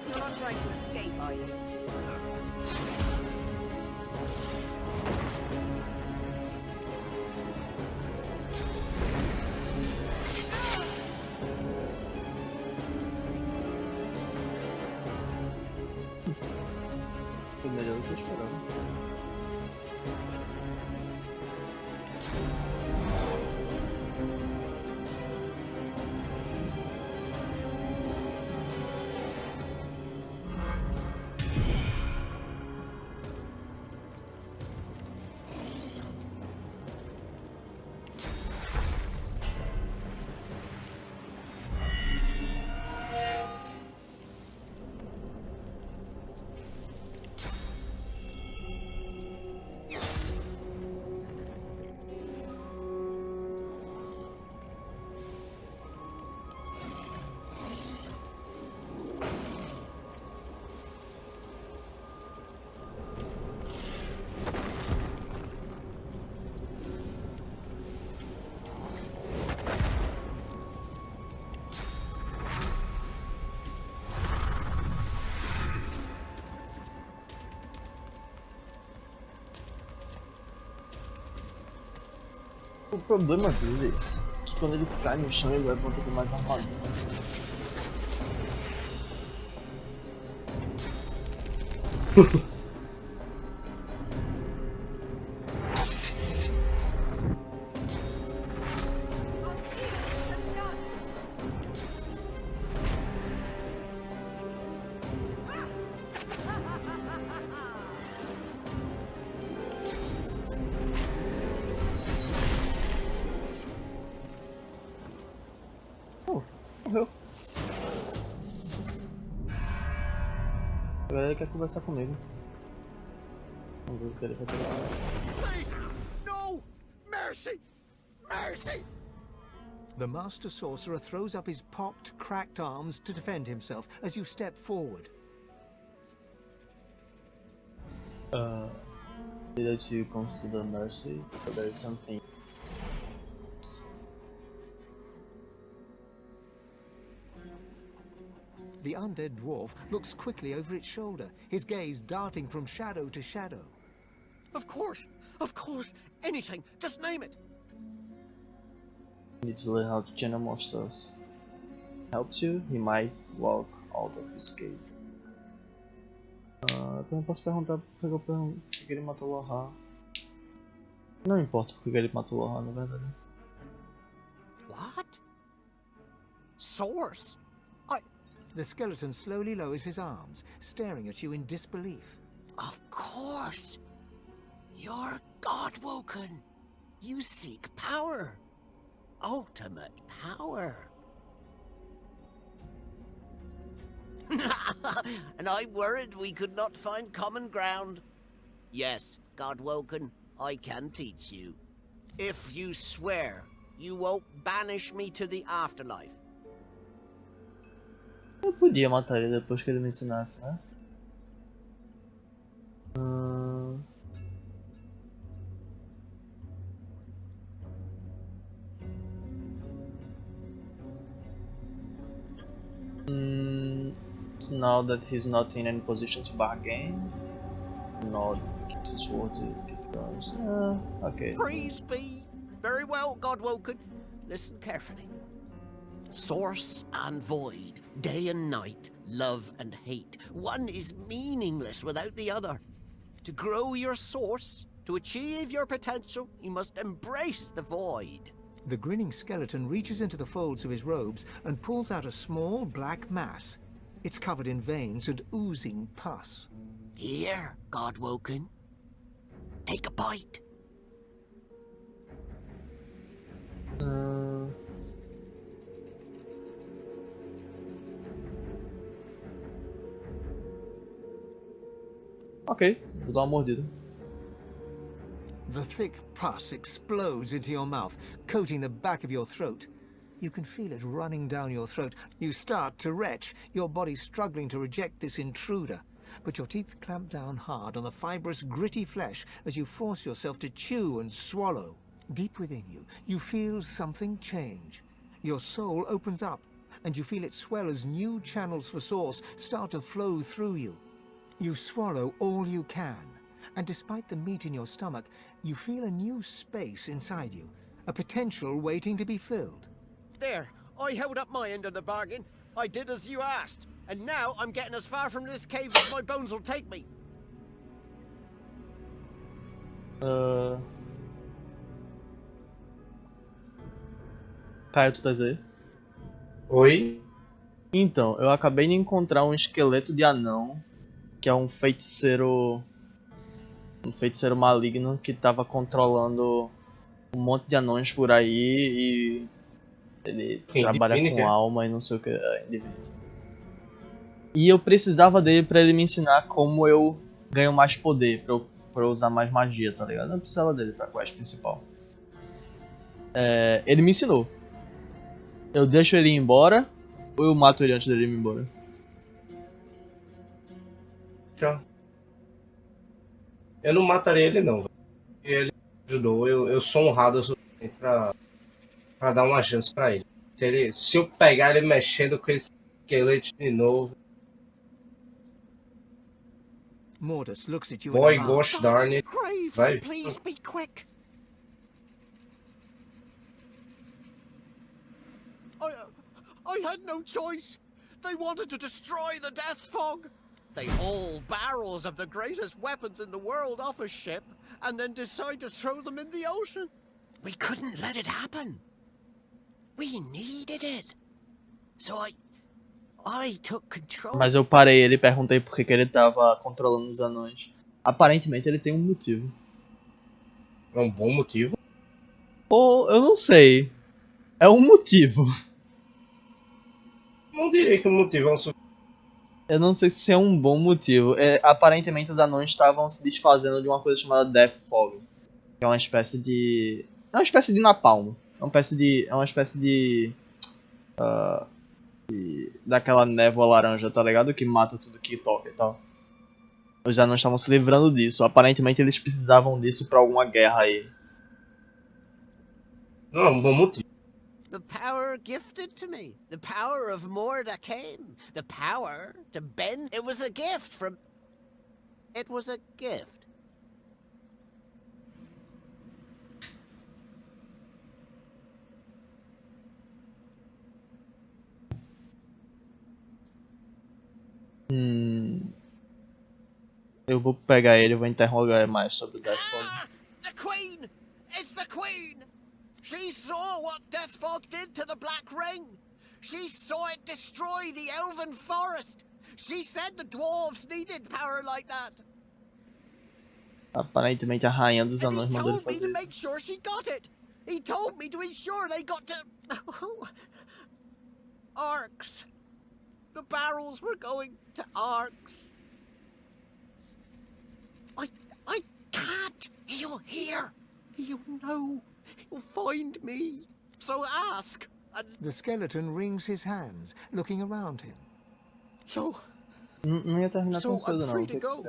You're not trying to escape, are you? Foi melhor do que eu esperava. O problema dele é que quando ele cai no chão ele levanta com mais armadura. Morreu. Agora ele quer conversar comigo. Vamos ver o que ele vai fazer. Please! No! Mercy! Mercy! The Master Sorcerer throws up his pocked, cracked arms to defend himself as you step forward. Needed to consider mercy, but there is something. The undead dwarf looks quickly over its shoulder, his gaze darting from shadow to shadow. Of course! Of course! Anything! Just name it! Need to learn how to channel monsters. Helps you, he might walk out of his cave. Também posso perguntar por que ele matou o Loha. Não importa por que ele matou o Loha, na verdade. What? Source? The skeleton slowly lowers his arms, staring at you in disbelief. Of course! You're God-woken! You seek power! Ultimate power! And I worried we could not find common ground. Yes, God-woken, I can teach you. If you swear you won't banish me to the afterlife. Eu podia matar ele depois que ele me ensinasse, né? Now that he's not in any position to bargain, nod keeps his word. Okay. Praise be! Very well, God-woken. Listen carefully. Source and void, day and night, love and hate. One is meaningless without the other. To grow your source, to achieve your potential, you must embrace the void. The grinning skeleton reaches into the folds of his robes and pulls out a small black mass. It's covered in veins and oozing pus. Here, God-woken. Take a bite. Ok, vou dar uma mordida. The thick pus explodes into your mouth, coating the back of your throat. You can feel it running down your throat. You start to retch, your body struggling to reject this intruder. But your teeth clamp down hard on the fibrous, gritty flesh as you force yourself to chew and swallow. Deep within you, you feel something change. Your soul opens up, and you feel it swell as new channels for source start to flow through you. You swallow all you can, and despite the meat in your stomach, you feel a new space inside you, a potential waiting to be filled. There, I held up my end of the bargain. I did as you asked. And now I'm getting as far from this cave as my bones will take me. Caio, tu tá aí? Oi? Então, eu acabei de encontrar um esqueleto de anão, que é um feiticeiro maligno que tava controlando um monte de anões por aí e ele trabalha Divinity, com é? alma e não sei o que, Divinity. E eu precisava dele pra ele me ensinar como eu ganho mais poder, pra eu usar mais magia, tá ligado? Eu precisava dele pra quest principal. Ele me ensinou. Eu deixo ele ir embora ou eu mato ele antes dele ir embora? Já. Eu não mataria ele não, velho. Ele ajudou, eu sou honrado o suficiente pra dar uma chance pra ele. Se eu pegar ele mexendo com esse esqueleto de novo... Mortis looks at you Boy, in alarm. gosh darn it. Graves, Vai. please be quick. I had no choice. They wanted to destroy the death fog. They haul barrels of the greatest weapons in the world off a ship and then decide to throw them in the ocean. We couldn't let it happen. We needed it. So I took control. Mas eu parei ele e perguntei por que ele tava controlando os anões. Aparentemente ele tem um motivo. É um bom motivo. Ou eu não sei. É um motivo. Não diria que o motivo é um suficiente. Eu não sei se é um bom motivo. Aparentemente os anões estavam se desfazendo de uma coisa chamada Death Fog. Que é uma espécie de... É uma espécie de napalm. É uma espécie de... daquela névoa laranja, tá ligado? Que mata tudo que toca e tal. Os anões estavam se livrando disso. Aparentemente eles precisavam disso pra alguma guerra aí. Não é um bom motivo. The power gifted to me. The power of Morda came. The power to bend. It was a gift from... It was a gift. Eu vou pegar ele e vou interrogar mais sobre o Death Fog. The Queen! It's the Queen! She saw what Death Fog did to the Black Ring! She saw it destroy the Elven Forest! She said the dwarves needed power like that! Aparentemente a rainha dos And he anões mandou ele told me fazer to isso. make sure she got it! He told me to ensure they got to... Arcs! The barrels were going to Arcs! I can't! He'll hear! He'll know! He'll find me! So ask! And The skeleton wrings his hands, looking around him. so... Não ia terminar So tão cedo I'm não. free to go.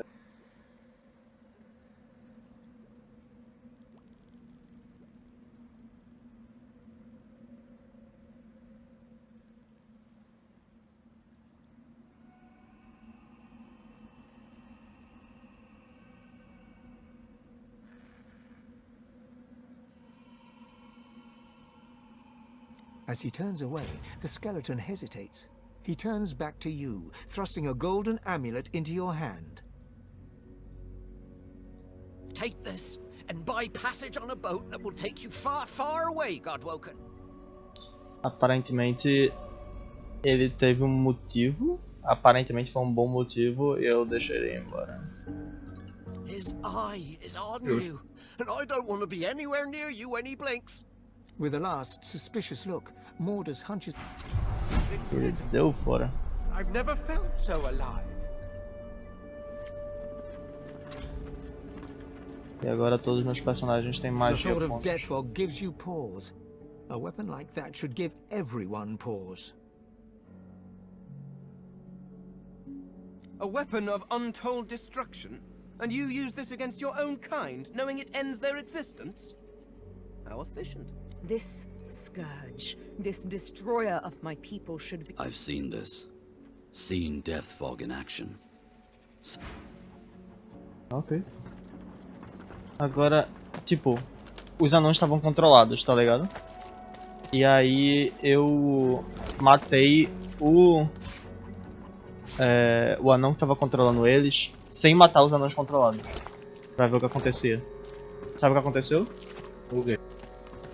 As he turns away, the skeleton hesitates. He turns back to you, thrusting a golden amulet into your hand. Take this, and buy passage on a boat that will take you far, far away, Godwoken. Aparentemente ele teve um motivo. Aparentemente foi um bom motivo e eu deixei ele ir embora. His eye is on you, and I don't want to be anywhere near you when he blinks. With a last suspicious look, Mortis hunches... Ele deu fora. I've never felt so alive. E agora todos os meus personagens têm The magia thought of pontos. death fog gives you pause. A weapon like that should give everyone pause. A weapon of untold destruction? And you use this against your own kind, knowing it ends their existence? How efficient. This Scourge, this destroyer of my people should be. I've seen this. Seen death fog in action. Ok. Agora, tipo, os anões estavam controlados, tá ligado? E aí eu matei o anão que tava controlando eles sem matar os anões controlados. Pra ver o que acontecia. Sabe o que aconteceu? O quê?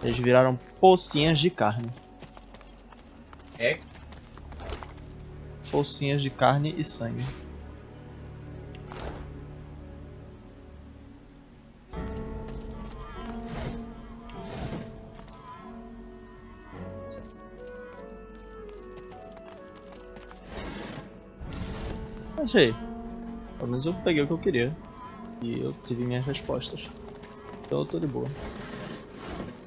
Eles viraram pocinhas de carne. É? Pocinhas de carne e sangue. Achei. Pelo menos eu peguei o que eu queria. E eu tive minhas respostas. Então eu tô de boa.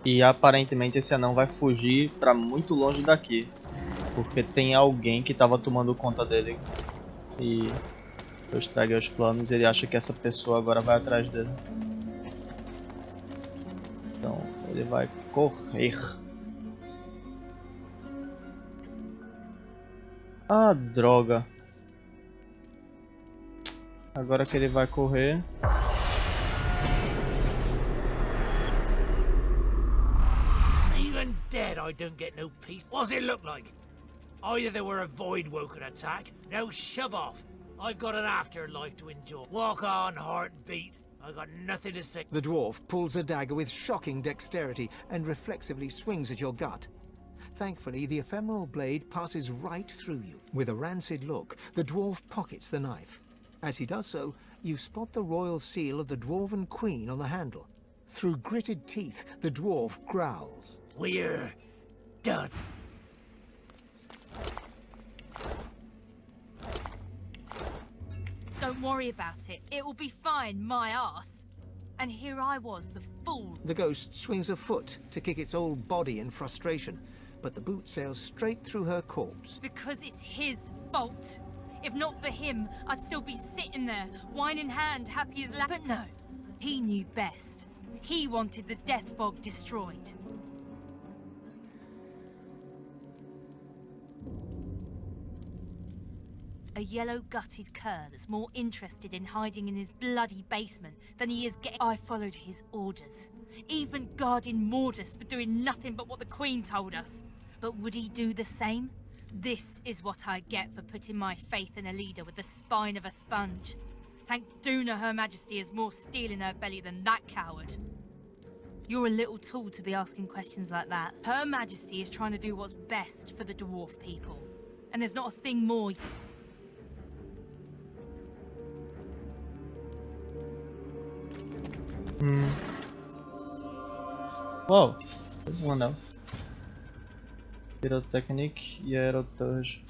E aparentemente esse anão vai fugir pra muito longe daqui. Porque tem alguém que tava tomando conta dele. E eu estraguei os planos e ele acha que essa pessoa agora vai atrás dele. Então ele vai correr. Ah, droga. Agora que ele vai correr. Even dead, I don't get no peace. What's it look like? Either they were a void-woken attack, now shove off. I've got an afterlife to enjoy. Walk on, heartbeat. I got nothing to say. The dwarf pulls a dagger with shocking dexterity and reflexively swings at your gut. Thankfully, the ephemeral blade passes right through you. With a rancid look, the dwarf pockets the knife. As he does so, you spot the royal seal of the Dwarven Queen on the handle. Through gritted teeth, the dwarf growls. We're done. Don't worry about it. It will be fine, my ass. And here I was, the fool. The ghost swings a foot to kick its old body in frustration, but the boot sails straight through her corpse. Because it's his fault. If not for him, I'd still be sitting there, wine in hand, happy as But no, he knew best. He wanted the death fog destroyed. A yellow-gutted cur that's more interested in hiding in his bloody basement than he is getting. I followed his orders, even guarding Mordus for doing nothing but what the Queen told us. But would he do the same? This is what I get for putting my faith in a leader with the spine of a sponge. Thank Duna Her Majesty has more steel in her belly than that coward. You're a little tool to be asking questions like that. Her Majesty is trying to do what's best for the dwarf people. And there's not a thing more. Uau, um anel. Pyrotechnic e Aeroturge.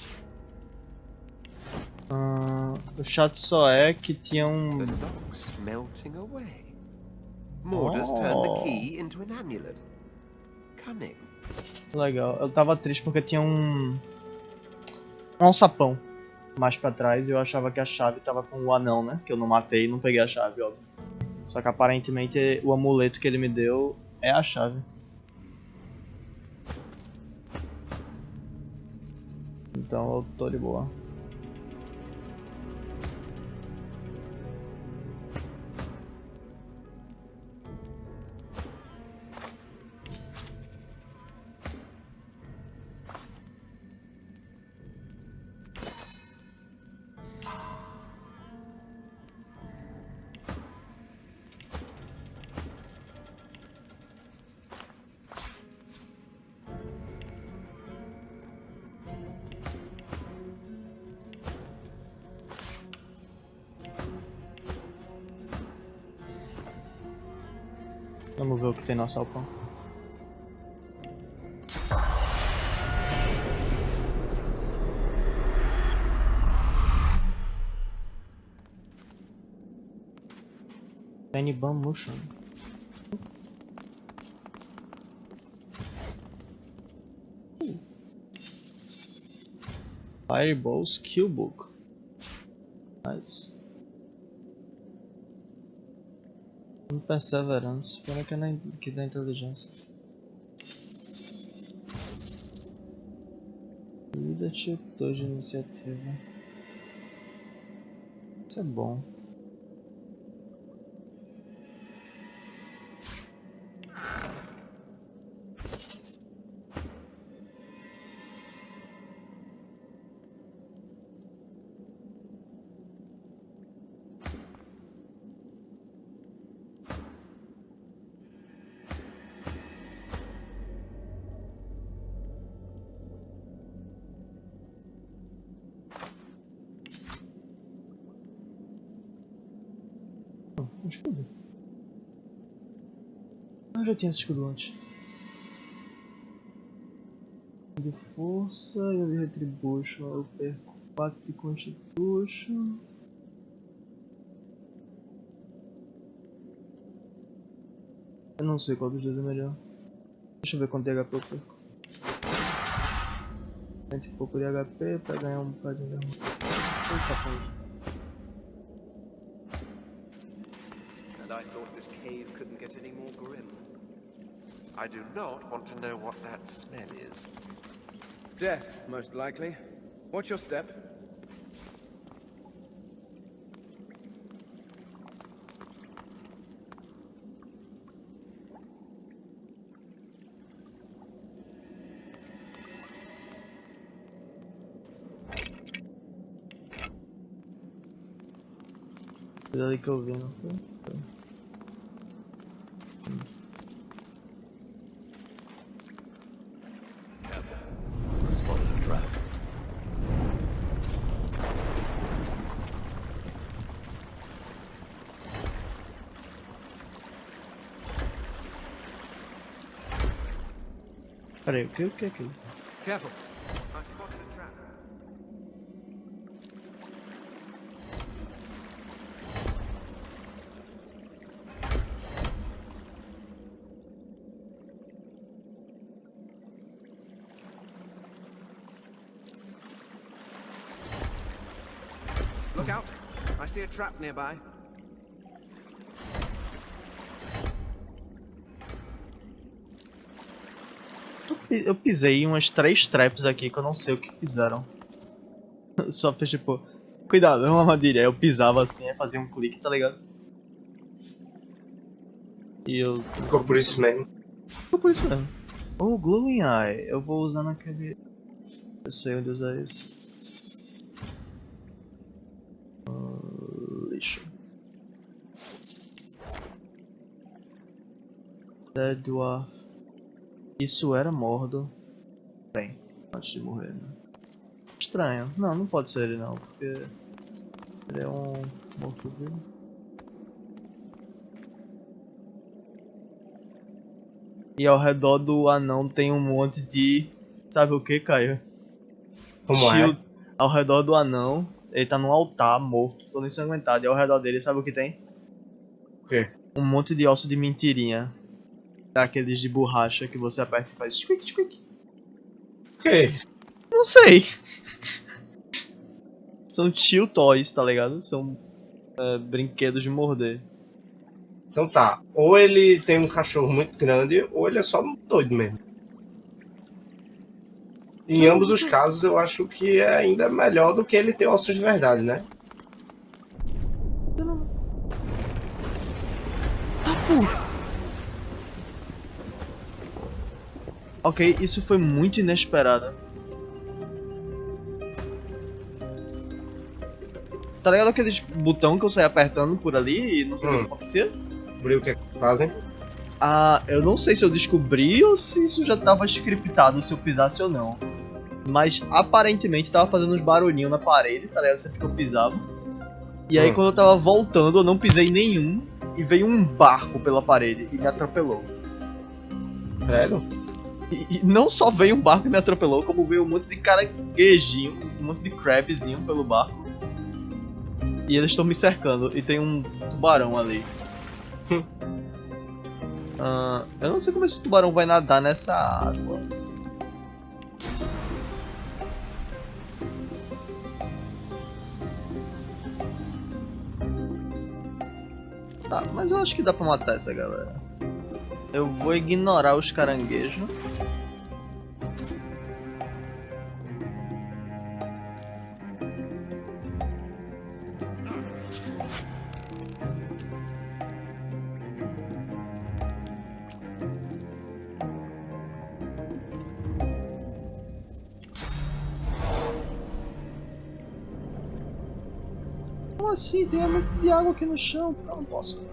O chato só é que tinha The lock's melting away. Mordus turned the key into an amulet. Cunning. Legal, eu tava triste porque tinha um alçapão mais pra trás e eu achava que a chave tava com o anão, né? Que eu não matei e não peguei a chave, óbvio. Só que aparentemente o amuleto que ele me deu é a chave. Então eu tô de boa. Vamos ver o que tem no alçapão. Tiny Bum Mushroom. Fireball's Killbook. Nice. Perseverance. Espera que dá inteligência. ainda tiltou de iniciativa. Isso é bom. Escudo. Eu já tinha esse escudo antes. De força e de retribution. Eu perco 4 de constitution. Eu não sei qual dos dois é melhor. Deixa eu ver quanto de HP eu perco. 100 e pouco de HP pra ganhar um bocadinho de arma. Eita, porra. I thought this cave couldn't get any more grim. I do not want to know what that smell is. Death, most likely. What's your step? Cuidado aí que eu vi, não foi? Spotted a trap. Peraí, o que é aquilo? Careful. I spotted a trap. Look out. I see a trap nearby. Eu pisei em umas 3 traps aqui que eu não sei o que fizeram. Só fez tipo, cuidado, é uma armadilha. Aí eu pisava assim, aí fazia um clique, tá ligado? E eu... Ficou por isso mesmo. Ficou por isso mesmo. Oh, Glowing Eye. Eu vou usar naquele... Eu sei onde usar isso. Lixo. Dead Dwarf. Isso era Mordu. Bem, antes de morrer, né? Estranho. Não, não pode ser ele não, porque... Ele é um morto-vivo. E ao redor do anão tem um monte de... Sabe o que, Caio? Como Shield. é? Ao redor do anão, ele tá num altar, morto, todo ensanguentado. E ao redor dele, sabe o que tem? O quê? Um monte de osso de mentirinha. Daqueles de borracha que você aperta e faz squeak, squeak. O quê? Não sei. São chill toys, tá ligado? São brinquedos de morder. Então tá. Ou ele tem um cachorro muito grande, ou ele é só um doido mesmo. Em ambos os casos, eu acho que é ainda melhor do que ele ter ossos de verdade, né? Ok, isso foi muito inesperado. Tá ligado aqueles botão que eu saí apertando por ali e não sei o que acontecia? Descobrir o que é que fazem. Ah, eu não sei se eu descobri ou se isso já tava scriptado, se eu pisasse ou não. Mas aparentemente tava fazendo uns barulhinhos na parede, tá ligado? Sempre que eu pisava. E aí quando eu tava voltando eu não pisei nenhum e veio um barco pela parede e me atropelou. Credo. E não só veio um barco e me atropelou, como veio um monte de caranguejinho, um monte de crabzinho pelo barco. E eles estão me cercando e tem um tubarão ali. Eu não sei como esse tubarão vai nadar nessa água. Tá, mas eu acho que dá pra matar essa galera. Eu vou ignorar os caranguejos. Como assim? Tem muito de água aqui no chão. Eu não posso.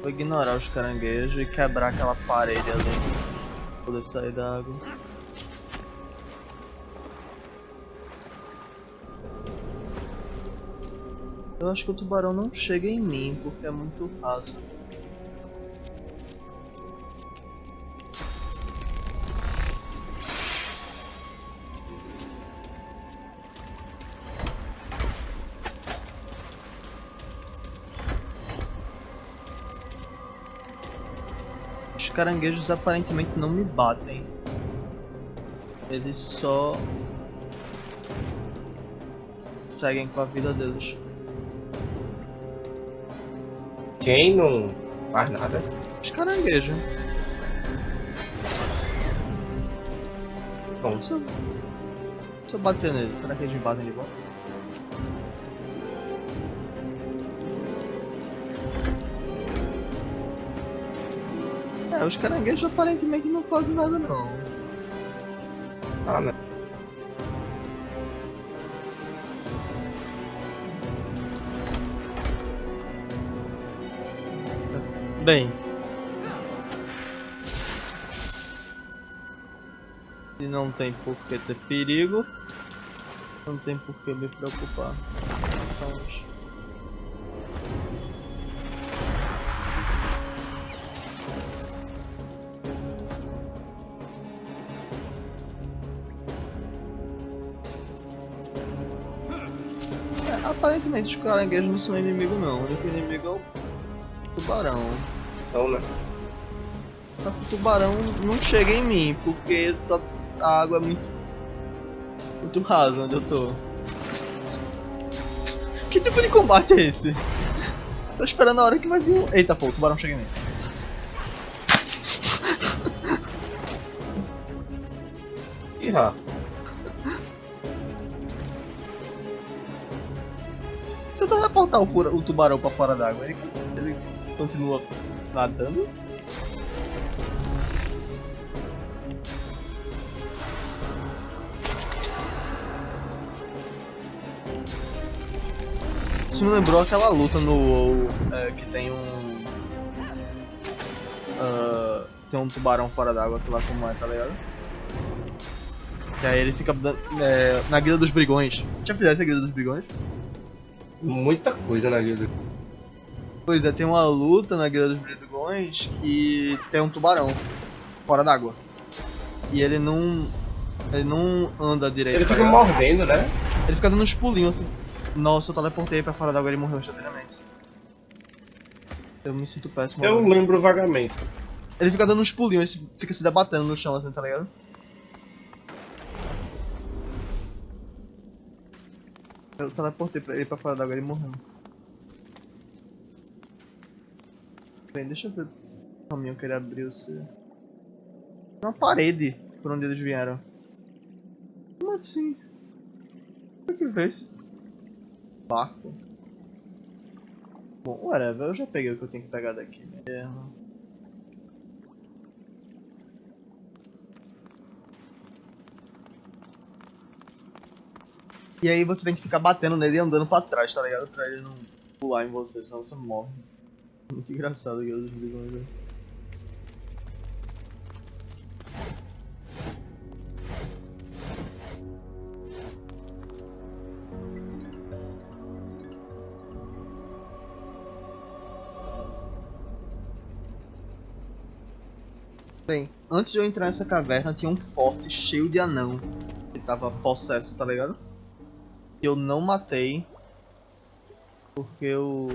Vou ignorar os caranguejos e quebrar aquela parede ali. Pra poder sair da água. Eu acho que o tubarão não chega em mim porque é muito raso. Os caranguejos aparentemente não me batem. Eles só seguem com a vida deles. Quem não faz nada? Os caranguejos. Bom, Se eu bater neles, será que eles me batem de volta? É, os caranguejos aparentemente não fazem nada não. ah, não. Bem, se não tem por que ter perigo, não tem por que me preocupar. Vamos. Aparentemente os caranguejos não são inimigo não, o único inimigo é o tubarão. Então, né? Só que o tubarão não chega em mim, porque só a água é muito rasa onde eu tô. Que tipo de combate é esse? Tô esperando a hora que vai vir um... Eita pô, o tubarão chega em mim. Ih, ah. Se eu teleportar o tubarão pra fora d'água, ele continua nadando? Isso me lembrou aquela luta no WoW que tem tem um tubarão fora d'água, sei lá como é, tá ligado? E aí ele fica na Guilda dos Brigões. Já fizesse a Guilda dos Brigões? Muita coisa na guilda. Pois é, tem uma luta na Guilda dos Brigões que tem um tubarão fora d'água. E ele não anda direito. Ele fica mordendo, né? Ele fica dando uns pulinhos assim. Nossa, eu teleportei pra fora d'água e ele morreu instantaneamente. Eu me sinto péssimo. Eu agora. lembro vagamente. Ele fica dando uns pulinhos, fica se debatendo no chão assim, tá ligado? Eu teleportei ele pra fora d'água e ele morreu. Bem, deixa eu ver o caminho que ele abriu. Uma parede por onde eles vieram. Como assim? O que veio esse barco? Bom, whatever, eu já peguei o que eu tenho que pegar daqui mesmo. E aí você tem que ficar batendo nele e andando pra trás, tá ligado? Pra ele não pular em você, senão você morre. Muito engraçado aqui os vídeos, né? Bem, antes de eu entrar nessa caverna tinha um forte cheio de anão que tava possesso, tá ligado? Que eu não matei porque eu...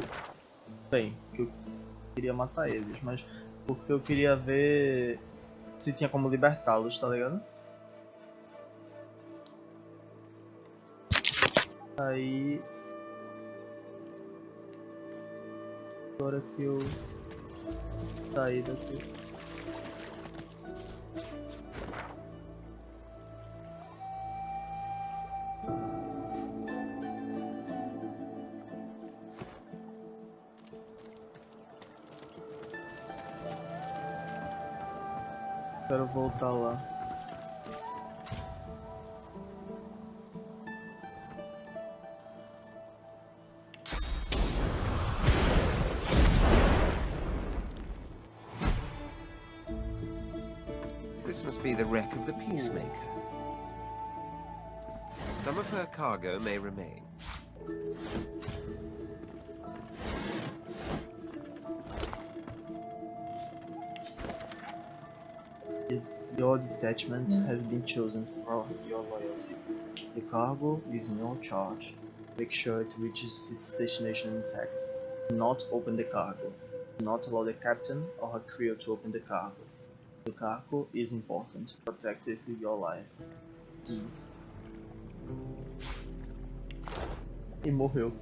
Bem, que eu queria matar eles, mas porque eu queria ver se tinha como libertá-los, tá ligado? Aí... Agora que eu saí daqui... Quero voltar lá. This must be the wreck of the Peacemaker. Some of her cargo may remain. Your detachment has been chosen for your loyalty. The cargo is in your charge. Make sure it reaches its destination intact. Do not open the cargo. Do not allow the captain or her crew to open the cargo. The cargo is important. Protect it with your life. Sim. E morreu.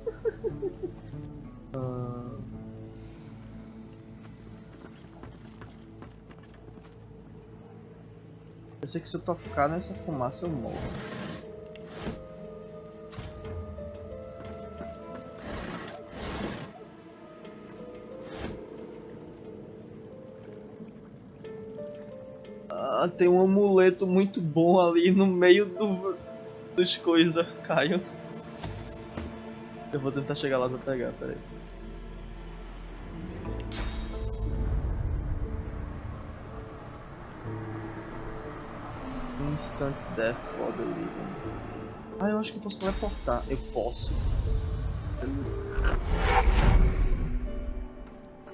Eu sei que se eu tocar nessa fumaça eu morro. Ah, tem um amuleto muito bom ali no meio dos coisas, Caio. Eu vou tentar chegar lá pra pegar, peraí. Instant death for the living. Ah, eu acho que eu posso teleportar. Eu posso. Beleza.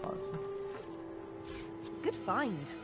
Massa. Good find.